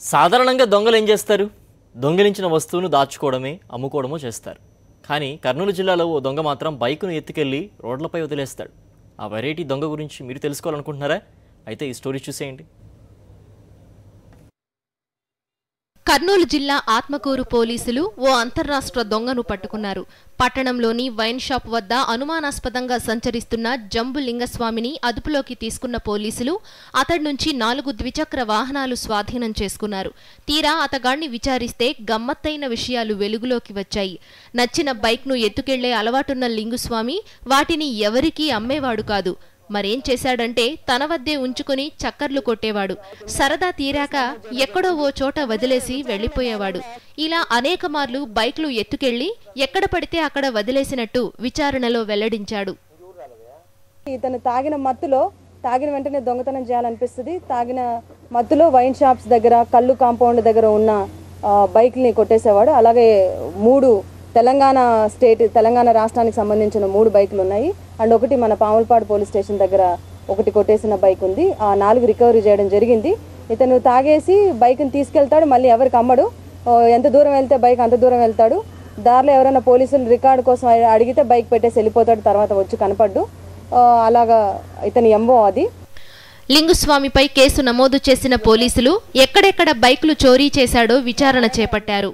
సాధారణంగా దొంగలు ఏం చేస్తారు? దొంగిలించిన వస్తువును దాచుకోవడమే, అమ్ముకోవడమో చేస్తారు. కానీ కర్నూలు జిల్లాలో ఓ దొంగ మాత్రం బైకును ఎత్తుకెళ్లి రోడ్లపై వదిలేస్తాడు. ఆ వెరైటీ దొంగ గురించి మీరు తెలుసుకోవాలనుకుంటున్నారా? అయితే ఈ స్టోరీ చూసేయండి. కర్నూలు జిల్లా ఆత్మకూరు పోలీసులు ఓ అంతర్రాష్ట్ర దొంగను పట్టుకున్నారు. పట్టణంలోని వైన్ షాప్ వద్ద అనుమానాస్పదంగా సంచరిస్తున్న జంబు లింగస్వామిని అదుపులోకి తీసుకున్న పోలీసులు అతడి నుంచి 4 ద్విచక్ర వాహనాలు స్వాధీనం చేసుకున్నారు. తీరా అతగాణ్ణి విచారిస్తే గమ్మత్తైన విషయాలు వెలుగులోకి వచ్చాయి. నచ్చిన బైక్ను ఎత్తుకెళ్లే అలవాటున్న లింగుస్వామి వాటిని ఎవరికీ అమ్మేవాడు కాదు. మరేం చేశాడంటే తన వద్దే ఉంచుకుని చక్కర్లు కొట్టేవాడు. సరదా తీరాక ఎక్కడో ఓ చోట వదిలేసి వెళ్లిపోయేవాడు. ఇలా అనేక మార్లు బైక్లు ఎత్తుకెళ్లి ఎక్కడ పడితే అక్కడ వదిలేసినట్టు విచారణలో వెల్లడించాడు. ఇతను తాగిన వెంటనే దొంగతనం చేయాలనిపిస్తుంది. తాగిన మత్తులో వైన్ షాప్స్ దగ్గర, కళ్ళు కాంపౌండ్ దగ్గర ఉన్న బైక్ని కొట్టేసేవాడు. అలాగే 3 తెలంగాణ రాష్ట్రానికి సంబంధించిన 3 బైకులు ఉన్నాయి. అండ్ ఒకటి మన పాములపాడు పోలీస్ స్టేషన్ దగ్గర ఒకటి కొట్టేసిన బైక్ ఉంది. ఆ 4 రికవరీ చేయడం జరిగింది. ఇతను తాగేసి బైక్ని తీసుకెళ్తాడు, మళ్ళీ ఎవరికి అమ్మడు. ఎంత దూరం వెళ్తే బైక్ అంత దూరం వెళ్తాడు. దారిలో ఎవరైనా పోలీసులు రికార్డు కోసం అడిగితే బైక్ పెట్టేసి వెళ్ళిపోతాడు, తర్వాత వచ్చి కనపడ్డు. అలాగా ఇతని ఎంబో అది. లింగుస్వామిపై కేసు నమోదు చేసిన పోలీసులు ఎక్కడెక్కడ బైకులు చోరీ చేశాడో విచారణ చేపట్టారు.